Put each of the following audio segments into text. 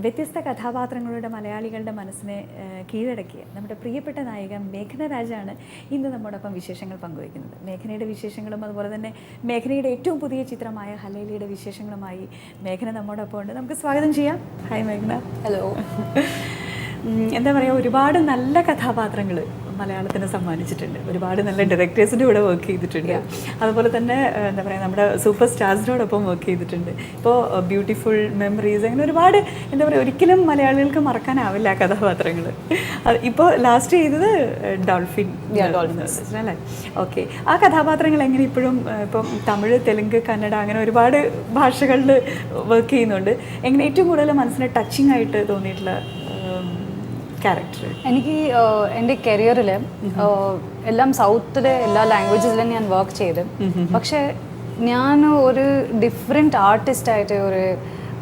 വ്യത്യസ്ത കഥാപാത്രങ്ങളുടെ മലയാളികളുടെ മനസ്സിനെ കീഴടക്കിയ നമ്മുടെ പ്രിയപ്പെട്ട നായിക മേഘന രാജാണ് ഇന്ന് നമ്മോടൊപ്പം വിശേഷങ്ങൾ പങ്കുവയ്ക്കുന്നത്. മേഘനയുടെ വിശേഷങ്ങളും അതുപോലെ തന്നെ മേഘനയുടെ ഏറ്റവും പുതിയ ചിത്രമായ ഹലേലിയുടെ വിശേഷങ്ങളുമായി മേഘന നമ്മോടൊപ്പം ഉണ്ട്. നമുക്ക് സ്വാഗതം ചെയ്യാം. ഹായ് മേഘന. ഹലോ. എന്താ പറയുക, ഒരുപാട് നല്ല കഥാപാത്രങ്ങൾ മലയാളത്തിന് സമ്മാനിച്ചിട്ടുണ്ട്. ഒരുപാട് നല്ല ഡയറക്ടേഴ്സിൻ്റെ കൂടെ വർക്ക് ചെയ്തിട്ടുണ്ട്. അതുപോലെ തന്നെ എന്താ പറയുക, നമ്മുടെ സൂപ്പർ സ്റ്റാർസിനോടൊപ്പം വർക്ക് ചെയ്തിട്ടുണ്ട്. ഇപ്പോൾ ബ്യൂട്ടിഫുൾ മെമ്മറീസ്, അങ്ങനെ ഒരുപാട് എന്താ പറയുക, ഒരിക്കലും മലയാളികൾക്ക് മറക്കാനാവില്ല ആ കഥാപാത്രങ്ങൾ. ഇപ്പോൾ ലാസ്റ്റ് ചെയ്തത് ഡോൾഫിൻ അല്ലേ? ഓക്കെ, ആ കഥാപാത്രങ്ങൾ എങ്ങനെ ഇപ്പോഴും ഇപ്പം തമിഴ്, തെലുങ്ക്, കന്നഡ അങ്ങനെ ഒരുപാട് ഭാഷകളിൽ വർക്ക് ചെയ്യുന്നുണ്ട്. എങ്ങനെ ഏറ്റവും കൂടുതൽ മനസ്സിന് ടച്ചിങ് ആയിട്ട് തോന്നിയിട്ടുള്ള ക്യാരക്ടർ? എനിക്ക് എൻ്റെ കരിയറിൽ എല്ലാം സൗത്തിലെ എല്ലാ ലാംഗ്വേജസിലും ഞാൻ വർക്ക് ചെയ്ത്, പക്ഷേ ഞാൻ ഒരു ഡിഫറെൻറ്റ് ആർട്ടിസ്റ്റായിട്ട്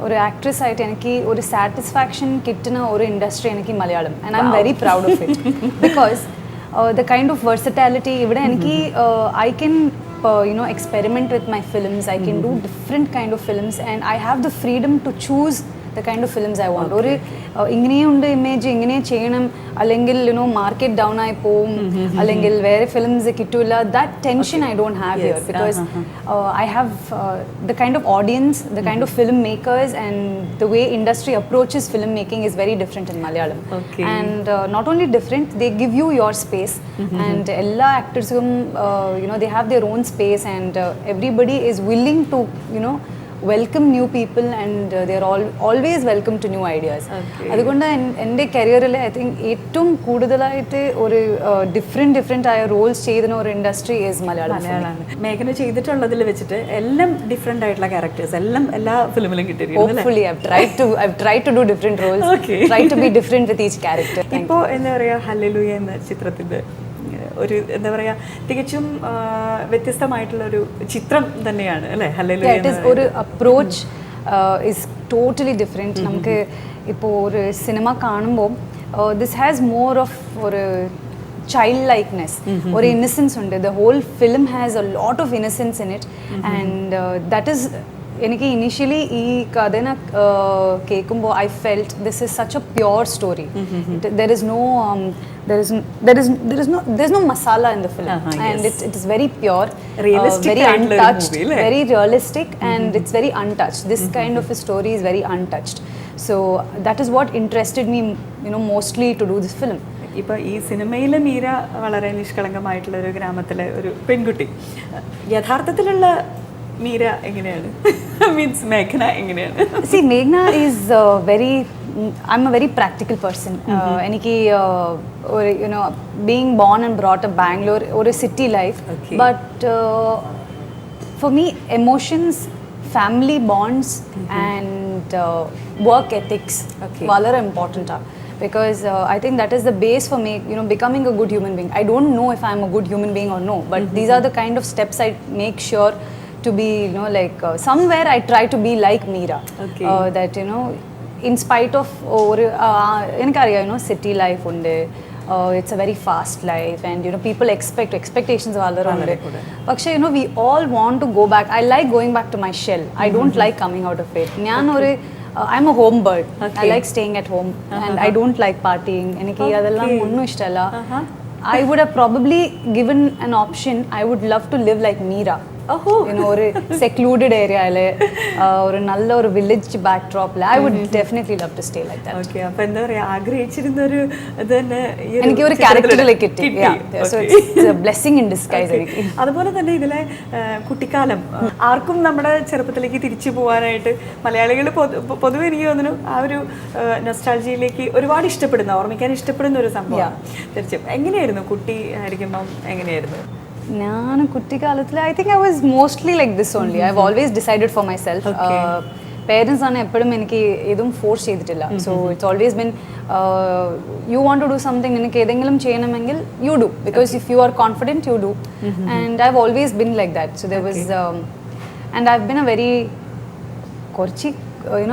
ഒരു ആക്ട്രസ് ആയിട്ട് എനിക്ക് ഒരു സാറ്റിസ്ഫാക്ഷൻ കിട്ടുന്ന ഒരു ഇൻഡസ്ട്രി എനിക്ക് Malayalam. And I am very proud of it because the kind of versatility ഇവിടെ എനിക്ക് I can experiment with my films. I can do different kind of films and I have the freedom to choose the kind of films I want. ഒരു ഇങ്ങനെയുണ്ട് image, ഇങ്ങനെ ചെയ്യണം, അല്ലെങ്കിൽ market down ആയി പോവും, അല്ലെങ്കിൽ വേറെ ഫിലിംസ് കിട്ടില്ല. That tension I don't have here because I have the kind of audience, the kind of film makers and the way industry approaches film making is very different in Malayalam. And not only different, they give you your space and എല്ലാ actors they have their own space and everybody is willing to welcome new people and they are always welcome to new ideas. അതുകൊണ്ട് എൻ്റെ കരിയറിൽ I think ഏറ്റവും കൂടുതലായിട്ട് ഒരു different ആയ Rolls ചെയ്യുന്ന ഒരു ഇൻഡസ്ട്രി ഈസ് മലയാളമാണ്. മേഘന ചെയ്തിട്ടുള്ളതിൽ വെച്ചിട്ട് എല്ലാം ഡിഫറെൻ്റ് ആയിട്ടുള്ള ക്യാരക്ടേഴ്സ് എല്ലാം എല്ലാ ഫിലിമിലും കിട്ടിയിട്ടുണ്ട്. Hopefully I've tried to do different roles. Try to be different with each character. ഇപ്പോൾ എന്താ പറയുക, ഹല്ലേലൂയ എന്ന ചിത്രത്തിൻ്റെ ഒരു എന്താ പറയുക, തികച്ചും വ്യത്യസ്തമായിട്ടുള്ള ഒരു ചിത്രം തന്നെയാണ് അല്ലേ ഹല്ലേലൂയ? ഒരു അപ്രോച്ച് ഇസ് ടോട്ടലി ഡിഫറെൻറ്റ്. നമുക്ക് ഇപ്പോൾ ഒരു സിനിമ കാണുമ്പോൾ ദിസ് ഹാസ് മോർ ഓഫ് ഒരു ചൈൽഡ് ലൈക്നെസ്, ഒരു ഇന്നസെൻസ് ഉണ്ട്. The whole film has a lot of innocence in it and that is എനിക്ക് ഇനീഷ്യലി ഈ കഥന കേൾക്കുമ്പോൾ I felt this is such a pure story. There is no masala in the film and it is very pure, realistic, very untouched, very realistic and it's very untouched. This kind of a story is very untouched, so that is what interested me mostly to do this film. ഇപ്പോൾ ഈ സിനിമയിലെ മീര വളരെ നിഷ്കളങ്കമായിട്ടുള്ള ഒരു ഗ്രാമത്തിലെ ഒരു പെൺകുട്ടി, യഥാർത്ഥത്തിലുള്ള മീര എങ്ങനെയാണ്? മീൻസ് മേഘന എങ്ങനെയാണ്? See, Meghna is I'm a very practical person. എനിക്ക് being born and brought up Bangalore, ഒരു city life, but for me emotions, family bonds and work ethics വളരെ important are. Because I think that is the base for me, becoming a good human being. I don't know if I'm a good human being or no, but these are the kind of steps I make sure to be, somewhere I try to be like Meera. That, in spite of, city life unde, it's a very fast life and, people expectations vallarunde. Pakshe, we all want to go back. I like going back to my shell. I don't like coming out of it. I'm a home bird. I like staying at home and I don't like partying. Eniki adellam onnu ishtalla. I would have probably given an option. I would love to live like Meera. ഒരു secluded ഏരിയയില്, ഒരു നല്ല ഒരു village ബാക്ക് ഡ്രോപ്പിൽ I would definitely love to stay like that. Okay, അപ്പോൾ എന്താ പറയുക, ആഗ്രഹിച്ചിരുന്ന ഒരു ഇത് തന്നെ എനിക്ക് ഒരു ക്യാരക്ടറിൽ കിട്ടി. So it's A blessing in disguise എനിക്ക്. അതുപോലെ തന്നെ ഇതിലെ കുട്ടിക്കാലം ആർക്കും നമ്മുടെ ചെറുപ്പത്തിലേക്ക് തിരിച്ചു പോകാനായിട്ട് മലയാളികൾ പൊതുവെ എനിക്ക് തോന്നുന്നു ആ ഒരു നൊസ്റ്റാൾജിയയിലേക്ക് ഒരുപാട് ഇഷ്ടപ്പെടുന്ന, ഓർമ്മിക്കാൻ ഇഷ്ടപ്പെടുന്ന ഒരു സംഭവമാണ്. തീർച്ചയായും എങ്ങനെയായിരുന്നു കുട്ടി ആയിരിക്കുമ്പം? എങ്ങനെയായിരുന്നു? ഞാൻ കുട്ടിക്കാലത്തിൽ I think I was mostly like this only. I have always decided for myself. Parents ആണ് എപ്പോഴും എനിക്ക് ഇതും ഫോഴ്സ് ചെയ്തിട്ടില്ല. So it's always been you want to do something, എനിക്ക് ഏതെങ്കിലും ചെയ്യണമെങ്കിൽ you do, because if you are confident you do. And I have always been like that. So there was and I have been a very കുറച്ച്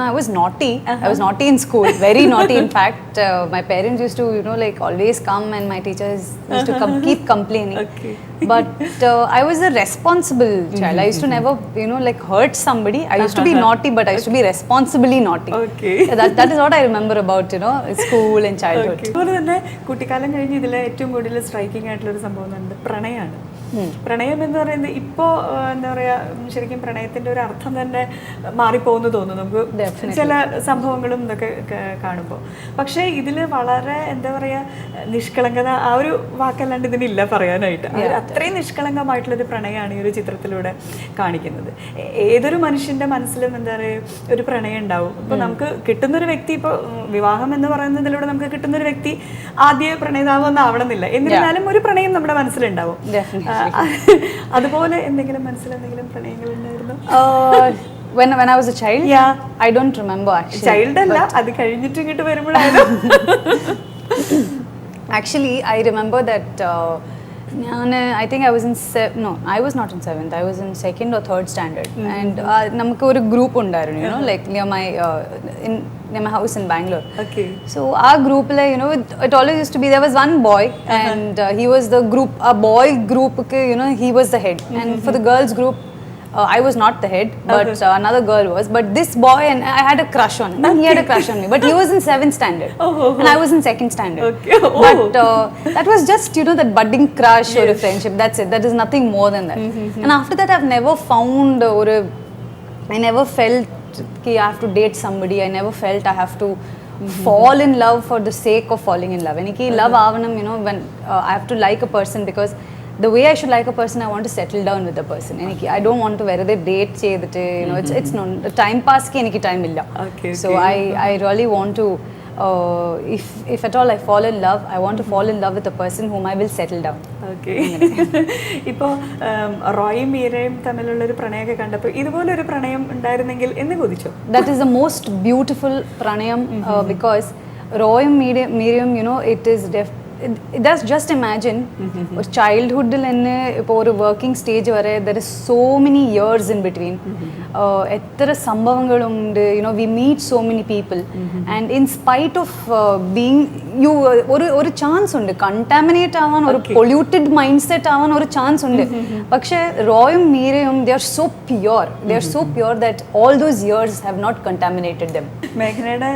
I was naughty. I was naughty in school, very naughty. In fact, my parents used to, like always come, and my teachers used to keep complaining. Okay. But I was a responsible child. I used to never, like hurt somebody. I used to be naughty, but I used to be responsibly naughty. Okay. That is what I remember about, school and childhood. അതുപോലെ തന്നെ കുട്ടിക്കാലം കഴിഞ്ഞ് ഇതിൽ ഏറ്റവും കൂടുതൽ striking ആയിട്ടുള്ള ഒരു സംഭവം എന്ന് പറയുന്നത് പ്രണയമാണ്. പ്രണയം എന്ന് പറയുന്നത് ഇപ്പോൾ എന്താ പറയുക, ശരിക്കും പ്രണയത്തിന്റെ ഒരു അർത്ഥം തന്നെ മാറിപ്പോകുന്നു തോന്നുന്നു നമുക്ക് ചില സംഭവങ്ങളും ഇതൊക്കെ കാണുമ്പോൾ. പക്ഷേ ഇതിൽ വളരെ എന്താ പറയുക, നിഷ്കളങ്കത, ആ ഒരു വാക്കല്ലാണ്ട് ഇതിനില്ല പറയാനായിട്ട്. അത്രയും നിഷ്കളങ്കമായിട്ടുള്ളൊരു പ്രണയമാണ് ഈ ഒരു ചിത്രത്തിലൂടെ കാണിക്കുന്നത്. ഏതൊരു മനുഷ്യന്റെ മനസ്സിലും എന്താ പറയുക ഒരു പ്രണയം ഉണ്ടാവും. ഇപ്പൊ നമുക്ക് കിട്ടുന്നൊരു വ്യക്തി, ഇപ്പോൾ വിവാഹം എന്ന് പറയുന്നതിലൂടെ നമുക്ക് കിട്ടുന്നൊരു വ്യക്തി ആദ്യ പ്രണയിതാവൊന്നും ആവണമെന്നില്ല. എന്നിരുന്നാലും ഒരു പ്രണയം നമ്മുടെ മനസ്സിലുണ്ടാവും. അതുപോലെ എന്തെങ്കിലും മനസ്സിലെന്തെങ്കിലും പ്രണയങ്ങൾ ഉണ്ടായിരുന്നു? When I was a child, I don't remember actually. Child അല്ല, അത് കഴിഞ്ഞിട്ട് ഇങ്ങോട്ട് വരുമ്പോഴാണ്. Actually, I remember that I think I was in I was not in 7th. I was in 2nd or 3rd standard. And നമുക്ക് ഒരു group ഉണ്ടായിരുന്നു, like near my house in Bangalore. Okay. So our group, it always used to be, there was one boy, and he was the group, a boy group, he was the head. And for the girls group, I was not the head, but another girl was. But this boy, and I had a crush on him, and he had a crush on me. But he was in 7th standard, and I was in 2nd standard. Okay. But that was just, that budding crush or a friendship. That's it. That is nothing more than that. And after that, I've never found, I never felt that I have to date somebody. I never felt I have to fall in love for the sake of falling in love. And love avanam, when I have to like a person, because the way I should like a person, I want to settle down with the person. I don't want to whether they date cheyidittu, it's no time pass ki eniki time illa. Okay. So I really want to if at all I fall in love, I want to fall in love with a person whom I will settle down. Okay. ഇപ്പോൾ റോയും മീരയും തമ്മിലുള്ള ഒരു പ്രണയമൊക്കെ കണ്ടപ്പോൾ ഇതുപോലെ ഒരു പ്രണയം ഉണ്ടായിരുന്നെങ്കിൽ എന്ന് കൊതിച്ചോ? That is the most beautiful pranayam, because റോയും മീരയും, it is that's just imagine ഒരു ചൈൽഡ്ഹുഡിൽ തന്നെ ഇപ്പോൾ ഒരു വർക്കിംഗ് സ്റ്റേജ് വരെ there is so many years in between. എത്ര സംഭവങ്ങളുണ്ട്, we meet so many people, and in spite of being ഒരു chance ഉണ്ട് contaminate ആവാൻ, ഒരു പൊല്യൂട്ടഡ് മൈൻഡ് സെറ്റ് ആവാൻ ഒരു ചാൻസ് ഉണ്ട്. പക്ഷേ റോയും മീരയും they are so pure that all those years have not contaminated them. മേഘനയുടെ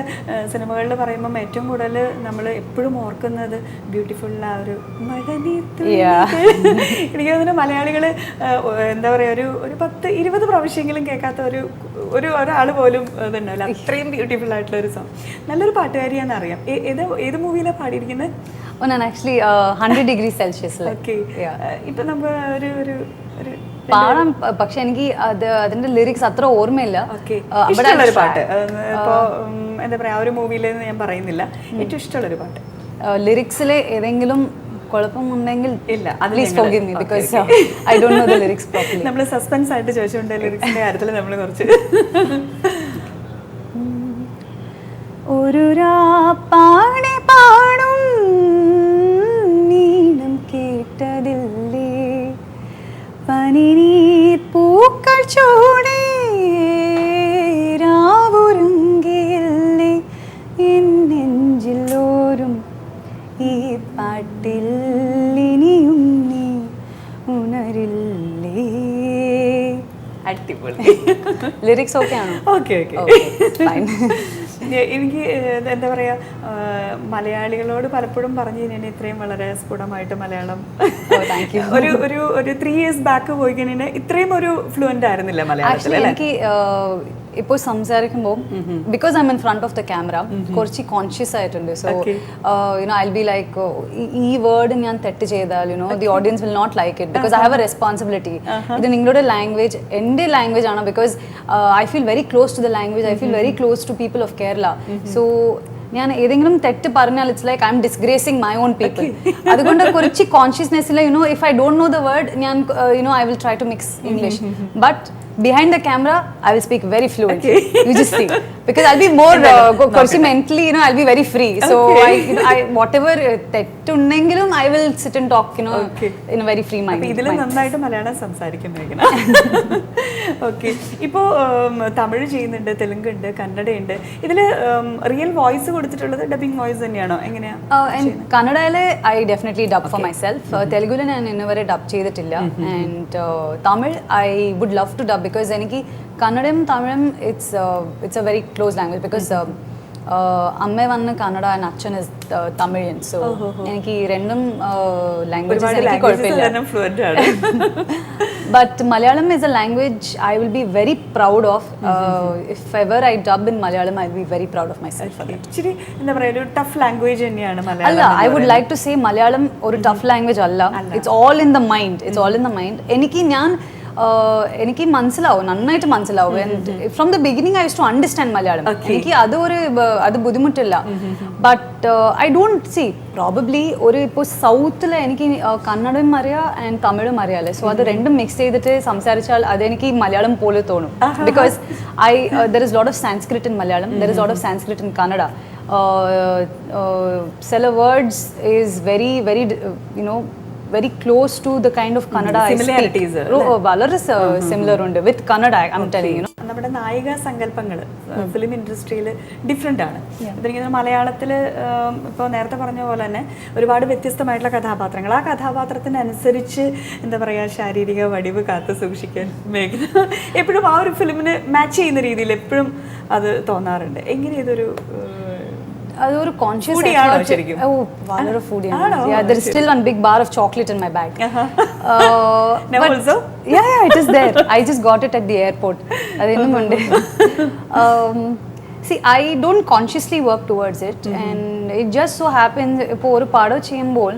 സിനിമകളിൽ പറയുമ്പോൾ ഏറ്റവും കൂടുതൽ നമ്മൾ എപ്പോഴും ഓർക്കുന്നത് ബ്യൂട്ടിഫുൾ ആ ഒരു എനിക്ക് തോന്നുന്നു മലയാളികൾ എന്താ പറയുക ഒരു 10-20 പ്രാവശ്യമെങ്കിലും കേൾക്കാത്ത ഒരാൾ പോലും ഇതുണ്ടാവില്ല. അത്രയും ബ്യൂട്ടിഫുൾ ആയിട്ടുള്ള ഒരു സോങ്. നല്ലൊരു പാട്ടുകാരിയാണെന്ന് അറിയാം. ഏത് മൂവിയിലാണ് പാടിയിരിക്കുന്നത്? ഞാൻ ആക്ച്വലി 100 degrees Celsius. ഓക്കെ. ഇപ്പൊ നമ്മൾ ഒരു പാടാം, പക്ഷെ എനിക്ക് അതിന്റെ ലിറിക്സ് അത്ര ഓർമ്മയില്ല. ഇഷ്ടമുള്ളൊരു പാട്ട് ഇപ്പോ എന്താ പറയാ, ഒരു മൂവിയിൽ ഞാൻ പറയുന്നില്ല, ഏറ്റവും ഇഷ്ടമുള്ളൊരു പാട്ട്. ലിറിക്സിലെ ഏതെങ്കിലും കുഴപ്പമുണ്ടെങ്കിൽ ഇല്ല, please forgive me, because I don't know the lyrics properly. നമ്മൾ സസ്പെൻസ് ആയിട്ട് ചോദിച്ചുകൊണ്ട് ലിറിക്സിന്റെ കാര്യത്തിൽ നമ്മൾ കുറച്ച് ഒരു പാടി പാടും നീളം കേട്ടതില്ലേ, പനിനീർ പൂക്കൾ ചൂടേ രാവുറങ്ങിയില്ലേ, എൻ നെഞ്ചിലോരും ഈ പാട്ടിൽ ഇനിയും നീ ഉണരില്ലേ. അടിപൊളി. ലിറിക്സ് ഓക്കെ ആണോ? ഓക്കെ. എനിക്ക് എന്താ പറയുക, മലയാളികളോട് പലപ്പോഴും പറഞ്ഞു കഴിഞ്ഞാൽ ഇത്രയും വളരെ സ്ഫുടമായിട്ട് മലയാളം ഒരു 3 years ബാക്ക് പോയി കഴിഞ്ഞാൽ ഇത്രയും ഒരു ഫ്ലുവൻ്റ് ആയിരുന്നില്ല മലയാളത്തിൽ. എനിക്ക് ഇപ്പോൾ സംസാരിക്കുമ്പോൾ because I am in front of the camera കുറച്ച് കോൺഷ്യസ് ആയിട്ടുണ്ട്. സോ ഐ ബി ലൈക്ക് ഈ വേർഡ് ഞാൻ തെറ്റ് ചെയ്താൽ the audience will not like it, because I have a responsibility. ഇത് നിങ്ങളുടെ ലാംഗ്വേജ് എൻ്റെ ലാംഗ്വേജ് ആണ്, because I feel very close to the language, I feel very close to people of Kerala. സോ ഞാൻ ഏതെങ്കിലും തെറ്റ് പറഞ്ഞാൽ it's like I am disgracing my own people. അതുകൊണ്ട് കുറച്ച് കോൺഷ്യസ്നെസ്സിൽ if I don't know the word ഞാൻ I will try to mix English. But behind the camera I will speak very fluently. You just see, because I'll be more mentally, I'll be very free. So I whatever തെറ്റുണ്ടെങ്കിലും I will sit and talk, in a very free mind. ഇതിൽ നന്നായിട്ട് മലയാളം സംസാരിക്കും മേഘന. Okay, ഇപ്പോൾ തമിഴ് ചെയ്യുന്നുണ്ട്, തെലുങ്ക് ഉണ്ട്, കന്നഡ ഉണ്ട്. ഇതിൽ real voice കൊടുത്തിട്ടുള്ളത് dubbing voice തന്നെയാണോ, എങ്ങനെയാ? കന്നഡയിലെ I definitely dub for myself. തെലുഗുവിൽ ഞാൻ ഇന്നുവരെ ഡബ് ചെയ്തിട്ടില്ല. And Tamil I would love to dub, because എനിക്ക് കന്നഡയും തമിഴും it's a very close language, because അമ്മ വന്ന് കന്നഡ and അച്ഛൻ is Tamilian. So എനിക്ക് രണ്ടും ലാംഗ്വേജസ് എനിക്ക് കുഴപ്പമില്ല. But Malayalam is a language I will be very proud of. If ever I dub in Malayalam, I'll be very proud of myself for that. Actually, എന്താ പറയുക, ഒരു tough language തന്നെയാണ് മലയാളം. അല്ല, I would like to say Malayalam ഒരു tough language അല്ല. It's all in the mind. It's all in the mind. എനിക്ക് മനസ്സിലാവും, നന്നായിട്ട് മനസ്സിലാവും. And from the beginning I use to understand Malayalam. എനിക്ക് അത് ബുദ്ധിമുട്ടില്ല. But I don't see probably ഇപ്പോൾ സൗത്തിൽ എനിക്ക് കന്നഡയും അറിയാം ആൻഡ് തമിഴും അറിയാമല്ലേ. സോ അത് രണ്ടും മിക്സ് ചെയ്തിട്ട് സംസാരിച്ചാൽ അതെനിക്ക് മലയാളം പോലെ തോന്നും. Because there is lot of Sanskrit in Malayalam, there is lot of Sanskrit in Kannada. ചില words is very very very close to the kind of Kannada similarities. വളരെ similar ഉണ്ട് with Kannada, I'm telling you. നമ്മുടെ നായിക സങ്കല്പങ്ങൾ ഫിലിം ഇൻഡസ്ട്രിയിൽ ഡിഫറെൻ്റ് ആണ്. എനിക്ക് മലയാളത്തിൽ ഇപ്പോൾ നേരത്തെ പറഞ്ഞ പോലെ തന്നെ ഒരുപാട് വ്യത്യസ്തമായിട്ടുള്ള കഥാപാത്രങ്ങൾ, ആ കഥാപാത്രത്തിനനുസരിച്ച് എന്താ പറയുക, ശാരീരിക വടിവ് കാത്തു സൂക്ഷിക്കാൻ മേഘന എപ്പോഴും ആ ഒരു ഫിലിമിന് മാച്ച് ചെയ്യുന്ന രീതിയിൽ എപ്പോഴും അത് തോന്നാറുണ്ട്. എങ്ങനെ ഇതൊരു അതൊരു കോൺഷ്യസ് വളരെ ഫുഡിയാണ്. there is still one big bar of chocolate in my bag. Now also? Yeah, it is there. I just got it at the airport. അതെന്നും ഉണ്ട്. See, I don't consciously work towards it, and it just so happens ഇപ്പോൾ ഒരു പടം ചെയ്യുമ്പോൾ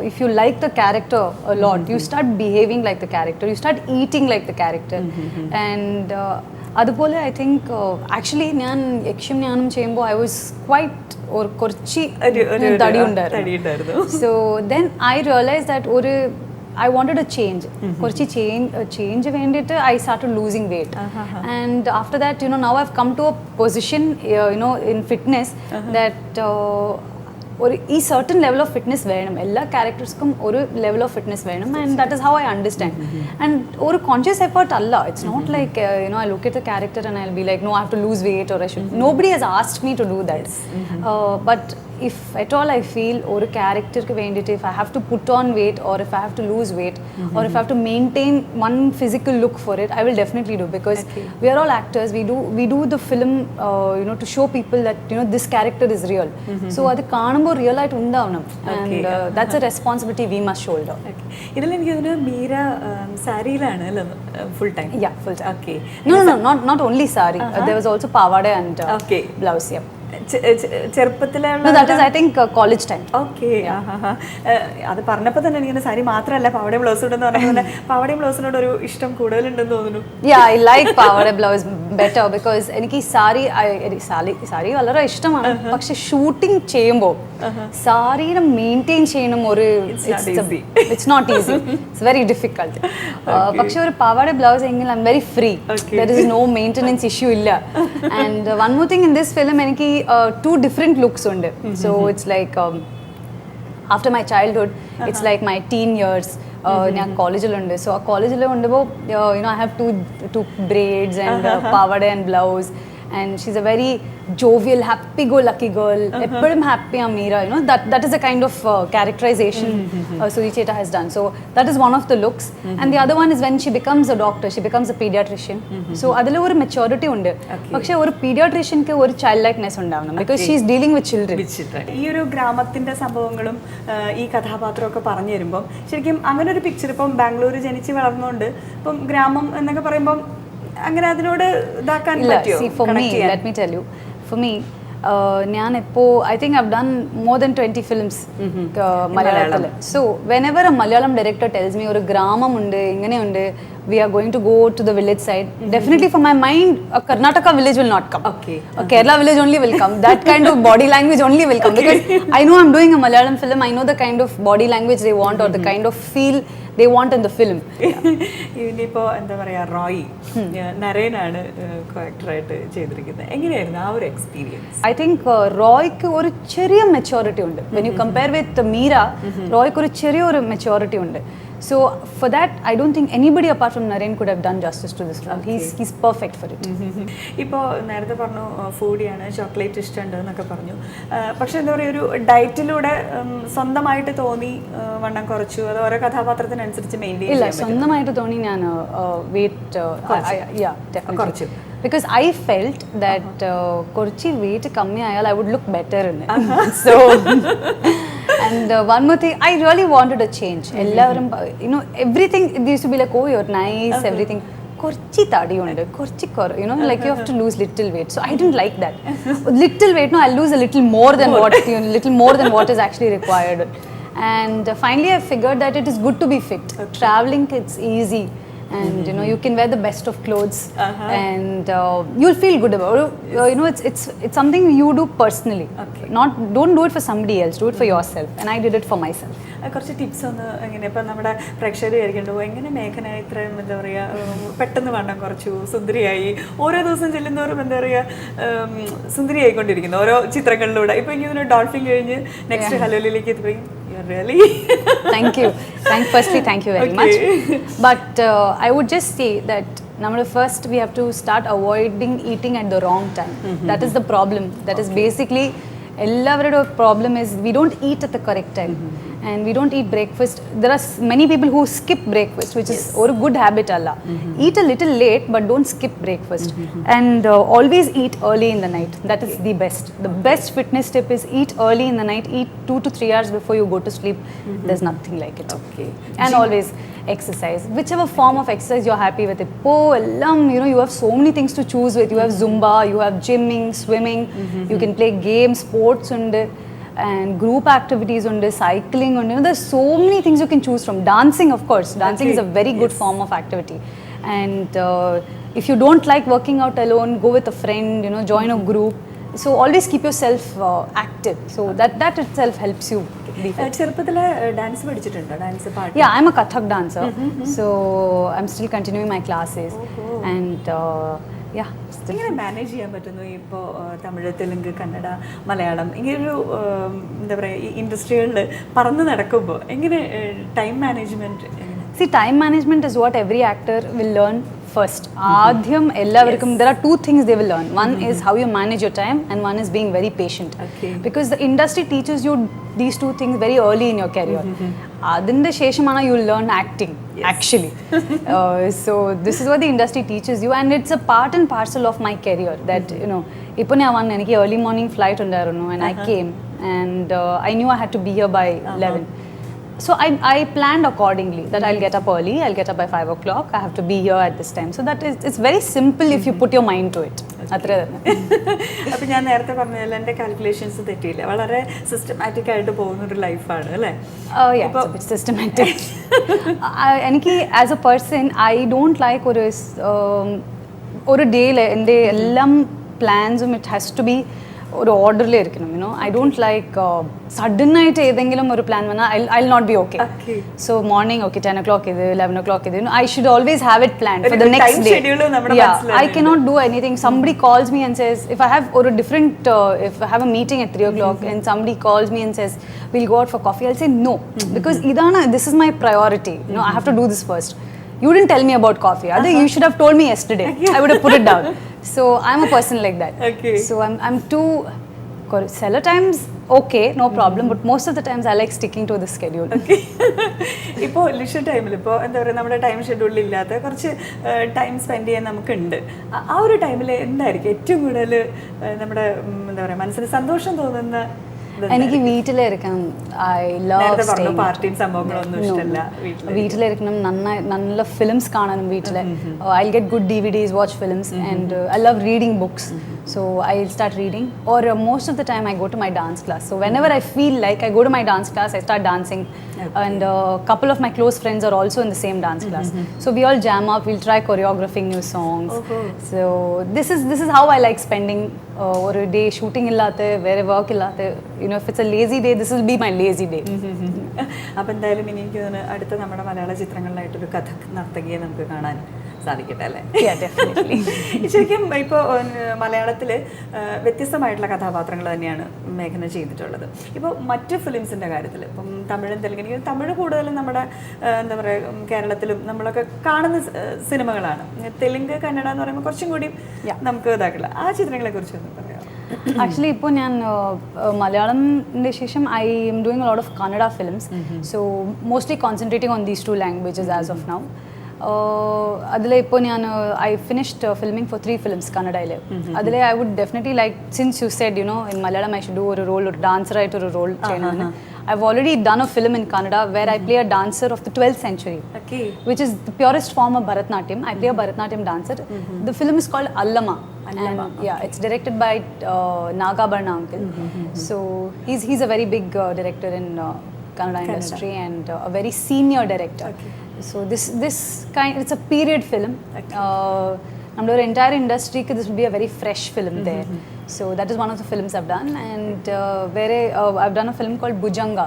if you like the character a lot, you start behaving like the character, you start eating like the character. And അതുപോലെ I think actually ഞാൻ യക്ഷ്യം ജ്ഞാനം ചെയ്യുമ്പോൾ I was quite ഒരു കുറച്ച് തടിയുണ്ടായിരുന്നു. So then I realise that I wanted a change. കുറച്ച് change വേണ്ടിയിട്ട് I started losing weight. And after that, now I've come to a position, in fitness that ഒരു ഈ സർട്ടൻ ലെവൽ ഓഫ് ഫിറ്റ്നസ് വേണം, എല്ലാ ക്യാരക്ടേഴ്സ്ക്കും ഒരു ലെവൽ ഓഫ് ഫിറ്റ്നസ് വേണം. And that is how I understand. And ഒരു conscious effort അല്ല. It's not like I look at the character and I will be like no I have to lose weight or I should. Nobody has asked me to do that. But if at all I feel ഒരു ക്യാരക്ടർക്ക് വേണ്ടിയിട്ട് if I have to put on weight or if I have to lose weight or if I have to maintain one physical look for it, I will definitely do, because we are all actors. We do the film to show people that this character is real. So അത് കാണുമ്പോൾ real ആയിട്ട് ഉണ്ടാവണം. And that's a responsibility we must shoulder. ഇതിൽ എനിക്ക് തോന്നുന്നു മീര സാരിയിലാണ് അല്ലേ full time? Yeah, full time. Okay. No, not only sari. There was also pavada and blouse. Yeah. ചെറുപ്പത്തിലുള്ള college time. Okay, അത് പറഞ്ഞപ്പോൾ തന്നെ എനിക്കിങ്ങനെ സാരി മാത്രമല്ല പാവടയും ബ്ലൗസ് ഉണ്ടെന്ന് പറഞ്ഞാൽ പാവടയും ബ്ലൗസിനോട് ഒരു ഇഷ്ടം കൂടുതലുണ്ടെന്ന് തോന്നുന്നു. I like pavada blouse better, because എനിക്ക് സാരി വളരെ ഇഷ്ടമാണ്. പക്ഷെ ഷൂട്ടിംഗ് ചെയ്യുമ്പോൾ സാരിനെ മെയിൻറ്റെയിൻ ചെയ്യണം it's not easy, it's very difficult. പക്ഷെ ഒരു പാവട ബ്ലൗസ് എങ്കിൽ I am very free, there is no maintenance issue ഇല്ല. And one more thing in this film, എനിക്ക് two different looks undu. So it's like after my childhood, it's like my teen years. ഞാൻ കോളേജിലുണ്ട്. So ആ കോളേജിൽ കൊണ്ടുമ്പോൾ I have two braids and pavada and blouse, and she's a very jovial, happy-go-lucky girl. എപ്പോഴും happy ആണ് Meera. That is the kind of characterization Sudhi Cheta has done. So that is one of the looks. And the other one is when she becomes a doctor, she becomes a pediatrician. So അതിൽ ഒരു majority ഉണ്ട്. പക്ഷെ ഒരു പീഡിയാട്രീഷ്യൻക്ക് ഒരു child likeness ഉണ്ടാവണം, because she is dealing with children. ഈ ഒരു ഗ്രാമത്തിന്റെ സംഭവങ്ങളും ഈ കഥാപാത്രമൊക്കെ പറഞ്ഞു തരുമ്പോൾ ശരിക്കും അങ്ങനെ ഒരു പിക്ചർ, ഇപ്പം ബാംഗ്ലൂർ ജനിച്ച് വളർന്നുകൊണ്ട് ഇപ്പം ഗ്രാമം എന്നൊക്കെ പറയുമ്പം അങ്ങനെ അതിനോട് ഇതാക്കാൻ പറ്റുമോ? Let me tell you, for me, ഞാനിപ്പോൾ I think I've done more than 20 films മലയാളത്തിൽ. So whenever a Malayalam director tells me ഒരു ഗ്രാമമുണ്ട്, ഇങ്ങനെയുണ്ട്, we are going to go to the village side, definitely for my mind a Karnataka village will not come. A Kerala village only will come. That kind of body language only will come, because I know I'm doing a Malayalam film. I know the kind of body language they want or the kind of feel they want in the film. ഇനിയിപ്പോൾ എന്താ പറയുക, റോയ് നരേനാണ് കോ-ആക്ടറായിട്ട് ചെയ്തിരിക്കുന്നത്. എങ്ങനെയായിരുന്നു ആ ഒരു experience? I think റോയ്ക്ക് ഒരു ചെറിയ majority ഉണ്ട്. When you compare with Meera, റോയ്ക്ക് ഒരു ചെറിയൊരു മെച്ചോറിറ്റി ഉണ്ട്. So for that, I don't think anybody apart from Naren could have done justice to this film. He's perfect for it. ഇപ്പോൾ നേരത്തെ പറഞ്ഞു ഫുഡിയാണ്, ചോക്ലേറ്റ് ഇഷ്ടമുണ്ട് എന്നൊക്കെ പറഞ്ഞു. പക്ഷെ എന്താ പറയുക, ഒരു ഡയറ്റിലൂടെ സ്വന്തമായിട്ട് തോന്നി വണ്ണം കുറച്ചു, അത് ഓരോ കഥാപാത്രത്തിനനുസരിച്ച് മെയിൻറ്റെയിൻ ഇല്ല, സ്വന്തമായിട്ട് തോന്നി ഞാൻ വെയിറ്റ് കുറച്ചു. Because I felt that കുറച്ച് wait കമ്മിയായാൽ I would look better in it. So and one more thing, I really wanted a change. എല്ലാവരും, you know, everything it used to be like, oh, you're nice, everything. കുറച്ച് തടിയുണ്ട്, കുറച്ച് you know, like you have to lose little weight. So I didn't like that. Little weight, no, I'll lose a little more than what, you know, little more than what is actually required. And finally I figured that it is good to be fit. Traveling, it's easy. And you know, you can wear the best of clothes, and you'll feel good about it. You know, it's something you do personally. Don't do it for somebody else, do it for yourself. And I did it for myself. കുറച്ച് tips ഒന്ന് എങ്ങനെ, ഇപ്പം നമ്മുടെ പ്രേക്ഷകർ വിചാരിക്കണ്ടോ എങ്ങനെ മേഘന ഇത്രയും എന്താ പറയുക പെട്ടെന്ന് വണ്ണം കുറച്ചു, സുന്ദരിയായി, ഓരോ ദിവസം ചെല്ലുന്നവരും എന്താ പറയുക സുന്ദരിയായിക്കൊണ്ടിരിക്കുന്നു ഓരോ ചിത്രങ്ങളിലൂടെ. ഇപ്പം ഇങ്ങനെ ഡോൾഫിൻ കഴിഞ്ഞ് next ഹലോലിലേക്ക് എത്തിപ്പോയി. Really? Thank you. Firstly, thank you very much. But I would just say that first we have to start avoiding eating at the wrong time. That is the problem. That is basically every problem is we don't eat at the correct time. And we don't eat breakfast. There are many people who skip breakfast, which is a good habit. Eat a little late, but don't skip breakfast. And always eat early in the night. That is the best. The best fitness tip is eat early in the night. Eat 2 to 3 hours before you go to sleep. There's nothing like it. Okay. And always exercise. Whichever form of exercise you're happy with it. You know, you have so many things to choose with. You have Zumba, you have gymming, swimming. You can play games, sports, and group activities, cycling, you know, there's so many things you can choose from. Dancing, of course. Dancing is a very good form of activity. And if you don't like working out alone, go with a friend, you know, join a group. So always keep yourself active. So that itself helps you be fit. ചെറുപ്പത്തിലെ dance പഠിച്ചിട്ടുണ്ടോ? Dance പാട്ട്? Yeah, I'm a Kathak dancer. So I'm still continuing my classes. And yeah. എങ്ങനെ manage ചെയ്യാൻ പറ്റുന്നു ഇപ്പോൾ തമിഴ്, തെലുങ്ക്, കന്നഡ, മലയാളം ഇങ്ങനൊരു എന്താ പറയുക ഈ ഇൻഡസ്ട്രികളിൽ പറന്ന് നടക്കുമ്പോൾ എങ്ങനെ time management? See, time management is what every actor will learn first. ആദ്യം എല്ലാവർക്കും there are 2 things they will learn. One is how you manage your time, and one is being very patient. Because the industry teaches you these 2 things very early in your career. അതിൻ്റെ ശേഷമാണ് you will learn acting actually. So this is what the industry teaches you, and it's a part and parcel of my career that you know, ഇപ്പോൾ ഞാൻ വന്നു, എനിക്ക് early morning flight ഉണ്ടായിരുന്നു, and I came, and I knew I had to be here by 11. So I planned accordingly that I'll get up early, I'll get up by 5 o'clock, I have to be here at this time. So that is, it's very simple if you put your mind to it. അത്ര തന്നെ. അപ്പം ഞാൻ നേരത്തെ പറഞ്ഞതിൽ എൻ്റെ calculations തെറ്റിയില്ല, വളരെ systematic ആയിട്ട് പോകുന്നൊരു ലൈഫാണ് അല്ലേ? സിസ്റ്റമാറ്റിക്. എനിക്ക് as a person I don't like ഒരു ഡേയിൽ എൻ്റെ എല്ലാം പ്ലാൻസും ഇറ്റ് ഹാസ് ടു ബി ഒരു ഓർഡറിലായിരിക്കണം. You know, I don't like sudden ആയിട്ട് ഏതെങ്കിലും ഒരു പ്ലാൻ വന്നാൽ I will not be okay. So morning okay 10 o'clock ഇത് 11 o'clock ഇത്, I should always have it plan for the next day. I cannot do anything. Somebody calls me and says, if I have or a different if I have a meeting at 3 o'clock and somebody calls me and says we'll go out for coffee, I'll say no, because this is my priority. You know, I have to do this first. You didn't tell me about coffee. You should have told me yesterday. I would have put it down. So I'm a person like that. So I'm too seller times okay, no problem, but most of the times I like sticking to the schedule. ഇപ്പോൾ leisure ടൈമിൽ ഇപ്പോൾ എന്താ പറയുക, നമ്മുടെ time ഷെഡ്യൂളിൽ ഇല്ലാത്ത കുറച്ച് time spend ചെയ്യാൻ നമുക്കുണ്ട്. ആ ഒരു ടൈമിൽ എന്തായിരിക്കും ഏറ്റവും കൂടുതൽ നമ്മുടെ എന്താ പറയുക മനസ്സിന് സന്തോഷം തോന്നുന്ന? എനിക്ക് വീട്ടിലിരിക്കണം. ഐ ലവ് വീട്ടിലിരിക്കണം, നല്ല ഫിലിംസ് കാണാനും വീട്ടിൽ. I get good DVDs, watch films, and I love reading books. So I'll start reading, or most of the time I go to my dance class. So whenever I feel like, I go to my dance class, I start dancing. And a couple of my close friends are also in the same dance class. So we all jam up, we'll try choreographing new songs. So this is how I like spending or a day shooting illathe, where work illathe. if it's a lazy day, this will be my lazy day. അപ്പോൾ എന്തായാലും ഇനി എനിക്ക് തോന്നുന്നു അടുത്ത നമ്മുടെ മലയാള ചിത്രങ്ങളിലായിട്ടൊരു കഥ നർത്തകിയെ നമുക്ക് കാണാൻ സാധിക്കട്ടെ അല്ലേ? ശരിക്കും ഇപ്പോൾ മലയാളത്തിൽ വ്യത്യസ്തമായിട്ടുള്ള കഥാപാത്രങ്ങൾ തന്നെയാണ് മേഘന ചെയ്തിട്ടുള്ളത്. ഇപ്പോൾ മറ്റ് ഫിലിംസിൻ്റെ കാര്യത്തിൽ ഇപ്പം തമിഴും തെലുങ്കിലും, തമിഴ് കൂടുതലും നമ്മുടെ എന്താ പറയുക കേരളത്തിലും നമ്മളൊക്കെ കാണുന്ന സിനിമകളാണ്. തെലുങ്ക് കന്നഡ എന്ന് പറയുമ്പോൾ കുറച്ചും കൂടി നമുക്ക് ഇതാക്കില്ല. ആ ചിത്രങ്ങളെ കുറിച്ചൊന്നും പറയാം. ആക്ച്വലി ഇപ്പോൾ ഞാൻ മലയാളത്തിൻ്റെ ശേഷം I am doing a lot of Kannada films. So mostly concentrating on these 2 languages as of now. അതിൽ ഇപ്പോൾ ഞാൻ I finished filming for 3 films കന്നഡയിൽ. അതിൽ I would definitely like, since you said in Malayalam I should do ഒരു role, ഒരു ഡാൻസറായിട്ടൊരു role ചെയ്യണമെന്ന്. I've already done a film in Kannada where I play a dancer of the 12th century, which is the purest form of Bharatanatyam. I play a Bharatanatyam dancer. The film is called Allama. And yeah, it's directed by Nagabharna uncle. So he's a very big director in Kannada industry and a very senior director. So this kind, it's a period film. Our entire industry, this will be a very fresh film there. So that is one of the films I've done, and I've done a film called Bhujanga.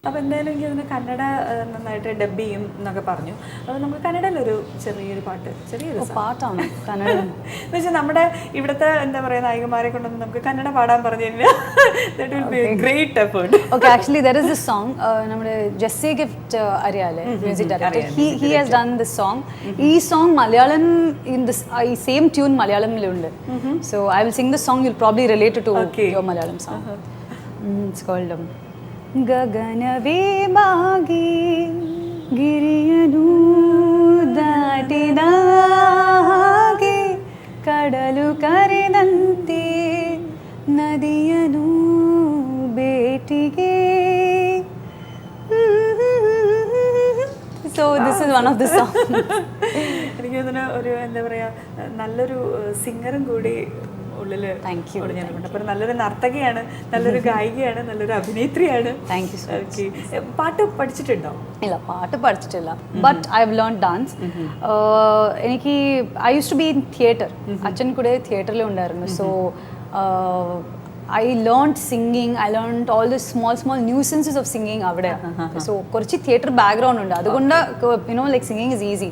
അപ്പോൾ എന്തായാലും എനിക്ക് അതിന് കന്നഡ നന്നായിട്ട് dub ചെയ്യും എന്നൊക്കെ പറഞ്ഞു. അപ്പോൾ നമുക്ക് കന്നഡയിലൊരു ചെറിയൊരു പാട്ടാണ് കന്നഡ എന്ന് വെച്ചാൽ നമ്മുടെ ഇവിടുത്തെ എന്താ പറയുക നായികമാരെ കൊണ്ടൊന്നും നമുക്ക് കന്നഡ പാടാൻ പറഞ്ഞു കഴിഞ്ഞാൽ that will be a great effort. Okay, actually there is this song, നമ്മുടെ ജെസ്സി ഗിഫ്റ്റ് അറിയാലേ, music director, he has done this song. ഈ song Malayalam in this same tune മലയാളമിലുണ്ട്. So I will sing the song, you'll probably relate it to your Malayalam song. It's called ಗಗನವೇ ಬಾಗಿ ಗಿರಿಯನು ದಾಟಿದ ಹಾಗೆ ಕಡಲು ಕರೆದಂತೆ ನದಿಯನು ಭೇಟಿಗೆ. So this is one of the songs. എനിക്ക് തോന്നുന്നു ഒരു എന്താ പറയുക നല്ലൊരു സിംഗറും കൂടി ഉള്ളിൽ ഒളിഞ്ഞിട്ടുണ്ട്. അപ്പോൾ നല്ലൊരു നർത്തകിയാണ്, നല്ലൊരു ഗായികയാണ്, നല്ലൊരു അഭിനേത്രിയാണ്. Thank you so much. പാട്ട് പഠിച്ചിട്ടുണ്ടോ? ഇല്ല, പാട്ട് പഠിച്ചിട്ടില്ല. But I have learn dance. എനിക്ക് I use to be in theatre. അച്ഛൻ കൂടെ തിയേറ്ററിൽ ഉണ്ടായിരുന്നു. So I learned singing, I learned all the small nuisances of singing അവിടെ. സോ കുറച്ച് തിയേറ്റർ ബാക്ക്ഗ്രൗണ്ട് ഉണ്ട്, അതുകൊണ്ട് ലൈക്ക് സിംഗിങ് ഇസ് ഈസി.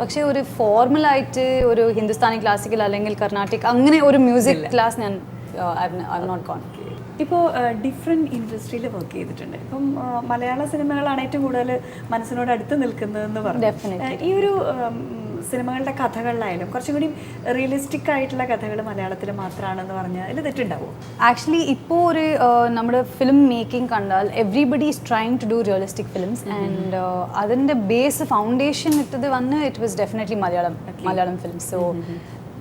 പക്ഷേ ഒരു ഫോർമലായിട്ട് ഒരു ഹിന്ദുസ്ഥാനി ക്ലാസിക്കൽ അല്ലെങ്കിൽ കർണാട്ടിക് അങ്ങനെ ഒരു മ്യൂസിക് ക്ലാസ് ഞാൻ ഐ നോട്ട് ഗോൺ. ഇപ്പോൾ ഡിഫറെൻറ്റ് ഇൻഡസ്ട്രിയിൽ വർക്ക് ചെയ്തിട്ടുണ്ട്. ഇപ്പം മലയാള സിനിമകളാണ് ഏറ്റവും കൂടുതൽ മനസ്സിനോട് അടുത്ത് നിൽക്കുന്നതെന്ന് പറഞ്ഞു. ഈ ഒരു സിനിമകളുടെ കഥകളിലായാലും കുറച്ചും കൂടി റിയലിസ്റ്റിക് ആയിട്ടുള്ള കഥകൾ മലയാളത്തിൽ മാത്രമാണെന്ന് പറഞ്ഞാൽ അതിൽ തെറ്റുണ്ടാവും? ആക്ച്വലി ഇപ്പോൾ ഒരു നമ്മുടെ ഫിലിം മേക്കിംഗ് കണ്ടാൽ everybody is trying to do realistic films. And അതിൻ്റെ ബേസ് ഫൗണ്ടേഷൻ ഇട്ടത് it was definitely Malayalam films. So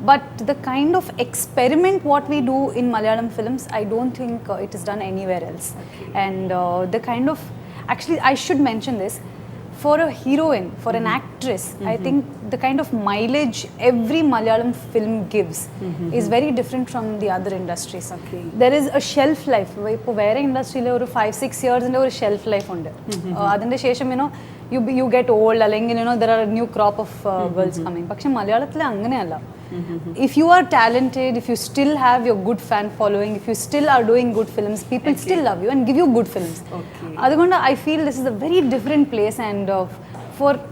but the kind of experiment what we do in Malayalam films, I don't think it is done anywhere else. And the kind of, actually I should mention this, for a heroine, for an actress, I think the kind of mileage every Malayalam film gives is very different from the other industries. There is a shelf life. ഇപ്പോൾ വേറെ ഇൻഡസ്ട്രിയിൽ ഒരു 5-6 ഇയേഴ്സിൻ്റെ ഒരു shelf life ഉണ്ട്. അതിൻ്റെ ശേഷം you get old, അല്ലെങ്കിൽ there are a new crop of girls coming. പക്ഷെ മലയാളത്തിൽ അങ്ങനെയല്ല. If you are talented, if you still have your good fan following, if you still are doing good films, people still love you and give you good films. അതുകൊണ്ട് I feel this is a very different place, and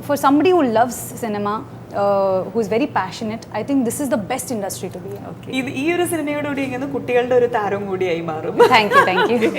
for somebody who loves cinema, who is very passionate, I think this is the best industry to be in. ഈ ഒരു സിനിമയോടുകൂടി ഇങ്ങനെ കുട്ടികളുടെ ഒരു താരം കൂടിയായി മാറും. Thank you.